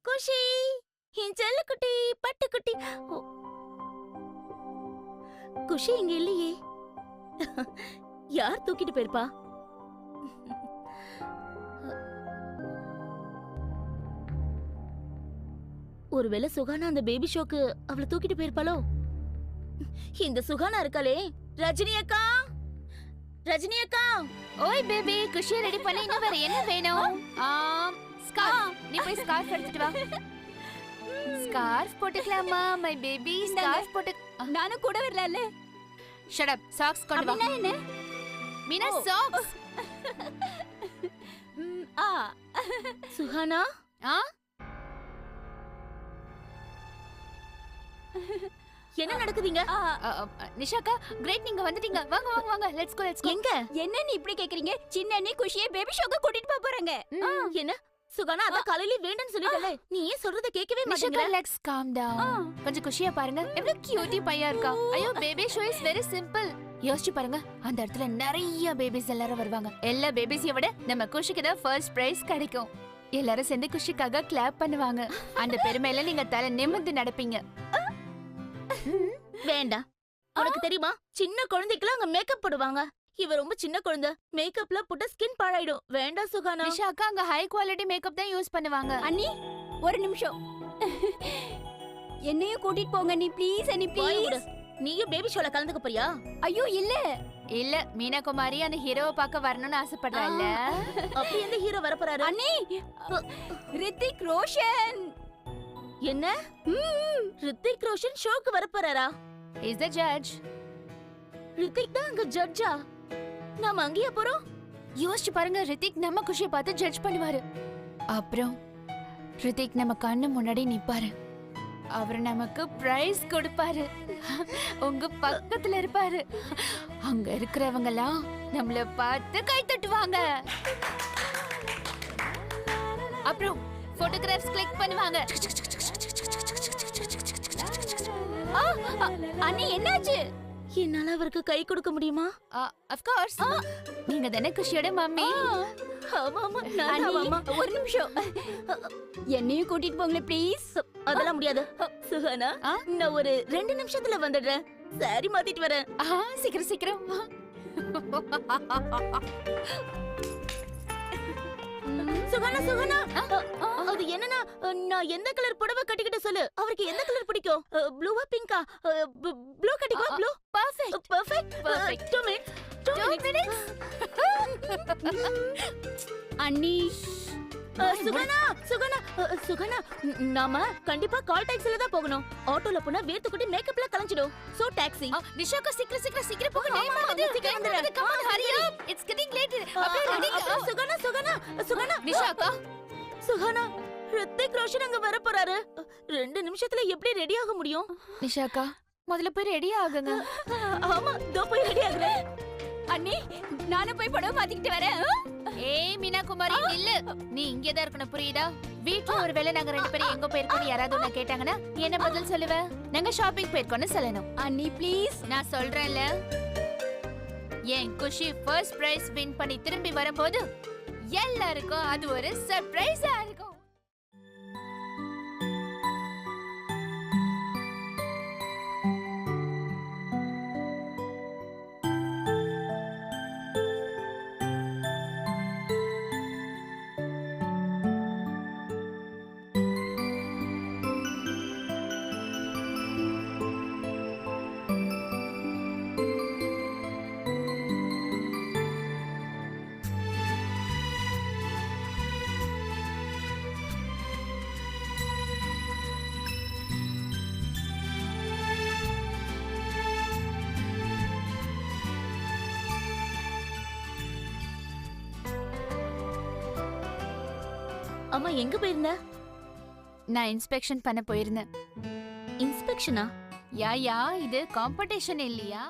குஷி, என் செல்லக்குட்டி, பட்டுக்குட்டி. குஷி இங்க இல்லையே. யார் தூக்கிட்டு போயிருப்பா? ஒருவேளை சுகானா அந்த பேபி ஷோக்கு அவளை தூக்கிட்டு போயிருப்பாளோ? இந்த சுகானா இருக்காளே, ரஜினி அக்கா, ரஜினி அக்கா. ஓய் பேபி, குஷியை ரெடி பண்ணி இன்னும் வேற என்ன வேணும்? ஸ்கார்ஃப். நீ போய் ஸ்கார்ஃப் எடுத்துட்டு வா. ஸ்கார்ஃப் போட்டுக்கலாமா மை பேபி? ஸ்கார்ஃப் போட்டு நானும் கூட வரல. Shut up. சாக்ஸ் கொண்டு வா. என்ன? மீனா சாக்ஸ். சுகானா, என்ன நடக்குதுங்க? நிஷாக்கா, கிரேட், நீங்க வந்துட்டீங்க. வாங்க வாங்க வாங்க, லெட்ஸ் கோ லெட்ஸ் கோ. எங்க? என்ன நீ இப்படி கேக்குறீங்க? சின்ன அண்ணி குஷியை பேபி ஷோக்கு கூட்டிட்டு போறாங்க. என்ன சுகானா, அத காலையில வேண்டாம்னு சொல்லிட்டல. நீ ஏன் சொல்றத கேட்கவே மாட்டேங்கற? Relax, calm down. கொஞ்சம் குஷியா பாருங்க, எவ்வளவு கியூட்டி பையா இருக்கா. ஐயோ, baby show is very simple. யோசிச்சு பாருங்க, அந்த இடத்துல நிறைய பேபிஸ் எல்லாரும் வருவாங்க. எல்லா பேபிஸையும் விட நம்ம குஷிக்கு தான் ஃபர்ஸ்ட் பிரைஸ் கிடைக்கும். எல்லாரும் சேர்ந்து குஷிக்காக கிளாப் பண்ணுவாங்க. அந்த பெருமையில நீங்க தலை நிமிர்ந்து நடப்பீங்க. வேண்டாம். உனக்கு தெரியுமா, சின்ன குழந்தைக்குலாம் அங்க மேக்கப் போடுவாங்க. இவ ரொம்ப சின்ன குழந்தை, மேக்கப்ல போட்டா ஸ்கின் பாழாயிடும். வேண்டாம் சுகானா. நிஷாக்கா, அங்க ஹை குவாலிட்டி மேக்கப் தான் யூஸ் பண்ணுவாங்க. அண்ணி, ஒரு நிமிஷம். என்னையும் கூட்டிட்டு போங்க நீ, ப்ளீஸ் அண்ணி, ப்ளீஸ். நீயும் பேபி ஷோல கலந்துக்க போறியா? ஐயோ இல்ல இல்ல, மீனா குமாரி அந்த ஹீரோவை பார்க்க வரணும்னு ஆசைப்படுறாள்ல. அப்படி எந்த ஹீரோ வர போறாரு? அண்ணி, ரித்திக் ரோஷன். என்ன? ரித்திக் ரோஷன் ஷோக்கு வர போறாரா? Is the judge. ரித்திக் தான் அங்க ஜட்ஜா? நாம அங்கேயே போறோம். யோசிச்சு பாருங்க, ரித்திக் நம்ம குஷியை பார்த்து ஜட்ஜ் பண்ணுவாரு. அப்புறம் ரித்திக் நம்ம கண்ணு முன்னாடி நிப்பாரு. அவர் நமக்கு பிரைஸ் கொடுப்பாரு. உங்க பக்கத்துல இருப்பாரு. அங்க இருக்கிறவங்க எல்லாம் நம்மள பார்த்து கை தட்டுவாங்க. அப்புறம் போட்டோகிராஃப்ஸ் கிளிக் பண்ணுவாங்க. அண்ணி, என்னாச்சு? என்னால அவருக்கு கை கொடுக்க முடியுமா? Of course. நீங்க தானே குஷியோட மம்மி. ஆமாமா, நானாமா. ஒரு நிமிஷம், என்னையும் கூட்டிட்டு போங்களே ப்ளீஸ். அதெல்லாம் முடியாது சுகானா. நான் ஒரு 2 நிமிஷத்துல வந்துடுறேன். சாரி மாத்திட்டு வரேன். சீக்கிரம் சீக்கிரம். சுகானா, சுகானா, அது என்னன்னா, நான் எந்த கலர் புடவை கட்டிக்கிட்டு சொல்லு. அவருக்கு எந்த கலர் பிடிக்கும்? ப்ளூவா பிங்கா? ப்ளூ கட்டிக்கோ. Blue. Perfect perfect. Perfect. 2 minutes. அண்ணி, சுகானா, சுகானா, சுகானா, நாம கண்டிப்பா கால் டாக்ஸில தான் போகணும். ஆட்டோல போனா வேர்த்துக்குட்டி மேக்கப்ல கலஞ்சிடும். So taxi. நிஷாக்கா, சீக்கிரம் சீக்கிரம் சீக்கிரம் போங்க. டைம் ஆகுது. சீக்கிரம் வந்துரு. Come on, Hari up. It's getting late. அப்படியே ரெடி. சுகானா, சுகானா, சுகானா. நிஷாக்கா, சுகானா, ரித்திக் ரோஷன் அங்க வர போறாரு. 2 நிமிஷத்துல எப்படி ரெடி ஆக முடியும்? நிஷாக்கா, முதல்ல போய் ரெடி ஆகுங்க. ஆமா, தோ போய் ரெடி ஆகுறேன். அண்ணி, நானும் போய் படம் மாத்திக்கிட்டு வரேன். ஏய் மீனா குமாரி, நில்லு. நீ இங்கே தான் இருக்கணும், புரியுதா? வீட்ல ஒருவேளை நாங்க 2 பேரும் எங்க போயிருக்கோம்னு யாராவது உன்னை கேட்டாங்கன்னா என்ன பதில் சொல்லுவ? நாங்க ஷாப்பிங் போயிருக்கோம்னு சொல்லணும். அண்ணி ப்ளீஸ். நான் சொல்றேன்ல, என் குஷி ஃபர்ஸ்ட் பிரைஸ் வின் பண்ணி திரும்பி வரும்போது எல்லாருக்கும் அது ஒரு சர்ப்ரைஸா இருக்கும். அம்மா, எங்க போயிருந்த? நான் இன்ஸ்பெக்ஷன் பண்ண போயிருந்தேன். இன்ஸ்பெக்ஷனா? யா, இது காம்படிஷன் இல்லையா?